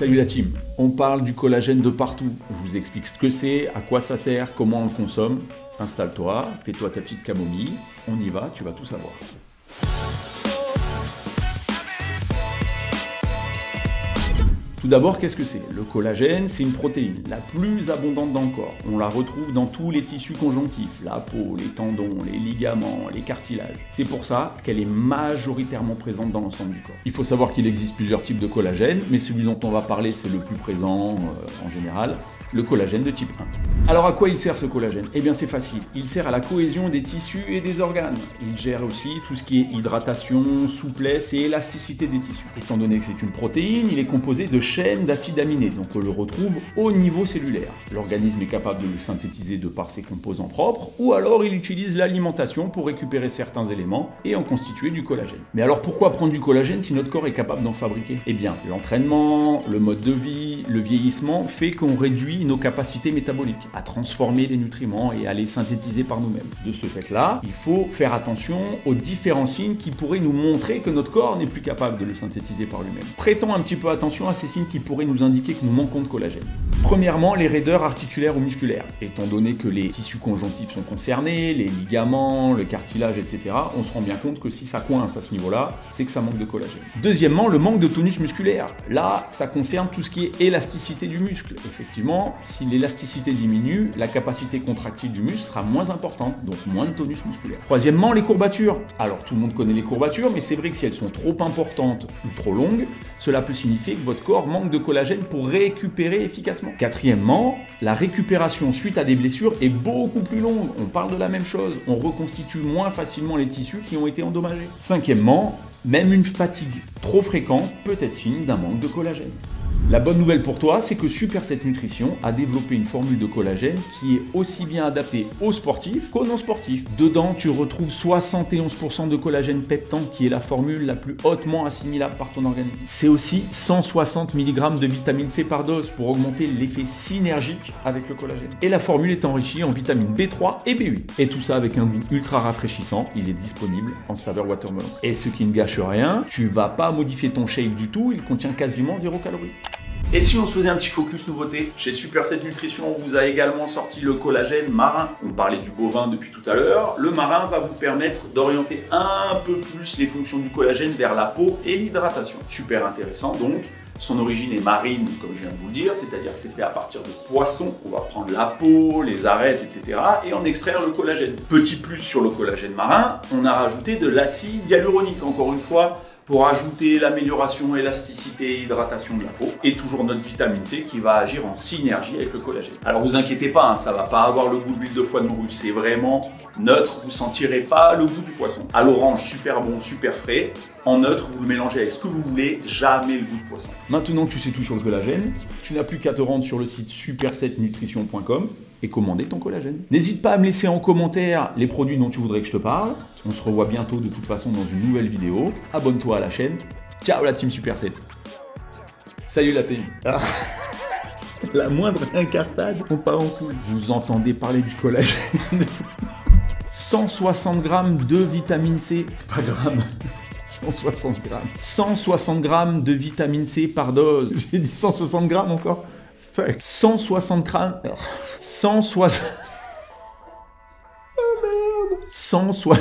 Salut la team, on parle du collagène de partout. Je vous explique ce que c'est, à quoi ça sert, comment on le consomme. Installe-toi, fais-toi ta petite camomille, on y va, tu vas tout savoir. Tout d'abord, qu'est-ce que c'est? Le collagène, c'est une protéine, la plus abondante dans le corps. On la retrouve dans tous les tissus conjonctifs, la peau, les tendons, les ligaments, les cartilages. C'est pour ça qu'elle est majoritairement présente dans l'ensemble du corps. Il faut savoir qu'il existe plusieurs types de collagène, mais celui dont on va parler, c'est le plus présent en général, le collagène de type 1. Alors à quoi il sert ce collagène? Eh bien c'est facile, il sert à la cohésion des tissus et des organes. Il gère aussi tout ce qui est hydratation, souplesse et élasticité des tissus. Étant donné que c'est une protéine, il est composé de chaînes d'acides aminés, donc on le retrouve au niveau cellulaire. L'organisme est capable de le synthétiser de par ses composants propres, ou alors il utilise l'alimentation pour récupérer certains éléments et en constituer du collagène. Mais alors pourquoi prendre du collagène si notre corps est capable d'en fabriquer? Eh bien l'entraînement, le mode de vie, le vieillissement fait qu'on réduit nos capacités métaboliques à transformer les nutriments et à les synthétiser par nous-mêmes. De ce fait-là, il faut faire attention aux différents signes qui pourraient nous montrer que notre corps n'est plus capable de le synthétiser par lui-même. Prêtons un petit peu attention à ces signes qui pourraient nous indiquer que nous manquons de collagène. Premièrement, les raideurs articulaires ou musculaires. Étant donné que les tissus conjonctifs sont concernés, les ligaments, le cartilage, etc., on se rend bien compte que si ça coince à ce niveau-là, c'est que ça manque de collagène. Deuxièmement, le manque de tonus musculaire. Là, ça concerne tout ce qui est élasticité du muscle. Effectivement, si l'élasticité diminue, la capacité contractile du muscle sera moins importante, donc moins de tonus musculaire. Troisièmement, les courbatures. Alors tout le monde connaît les courbatures, mais c'est vrai que si elles sont trop importantes ou trop longues, cela peut signifier que votre corps manque de collagène pour récupérer efficacement. Quatrièmement, la récupération suite à des blessures est beaucoup plus longue. On parle de la même chose, on reconstitue moins facilement les tissus qui ont été endommagés. Cinquièmement, même une fatigue trop fréquente peut être signe d'un manque de collagène. La bonne nouvelle pour toi, c'est que Super 7 Nutrition a développé une formule de collagène qui est aussi bien adaptée aux sportifs qu'aux non-sportifs. Dedans, tu retrouves 71% de collagène peptan, qui est la formule la plus hautement assimilable par ton organisme. C'est aussi 160 mg de vitamine C par dose pour augmenter l'effet synergique avec le collagène. Et la formule est enrichie en vitamine B3 et B8. Et tout ça avec un goût ultra rafraîchissant. Il est disponible en saveur watermelon. Et ce qui ne gâche rien, tu vas pas modifier ton shake du tout, il contient quasiment 0 calories. Et si on se faisait un petit focus nouveauté, chez Super 7 Nutrition, on vous a également sorti le collagène marin. On parlait du bovin depuis tout à l'heure. Le marin va vous permettre d'orienter un peu plus les fonctions du collagène vers la peau et l'hydratation. Super intéressant donc. Son origine est marine, comme je viens de vous le dire, c'est-à-dire que c'est fait à partir de poissons. On va prendre la peau, les arêtes, etc. et en extraire le collagène. Petit plus sur le collagène marin, on a rajouté de l'acide hyaluronique, encore une fois, pour ajouter l'amélioration, élasticité et hydratation de la peau, et toujours notre vitamine C qui va agir en synergie avec le collagène. Alors vous inquiétez pas, ça va pas avoir le goût de l'huile de foie de morue, c'est vraiment neutre, vous sentirez pas le goût du poisson. À l'orange, super bon, super frais. En neutre, vous le mélangez avec ce que vous voulez, jamais le goût de poisson. Maintenant que tu sais tout sur le collagène, tu n'as plus qu'à te rendre sur le site super7nutrition.com et commander ton collagène. N'hésite pas à me laisser en commentaire les produits dont tu voudrais que je te parle. On se revoit bientôt de toute façon dans une nouvelle vidéo. Abonne-toi à la chaîne. Ciao la team Super 7. Salut la team. La moindre incartade, on part en couille. Vous entendez parler du collagène. 160 grammes de vitamine C, pas gramme. 160 grammes. 160 grammes de vitamine C par dose. J'ai dit 160 grammes encore. Fuck. 160 grammes. 160. Oh merde. 160.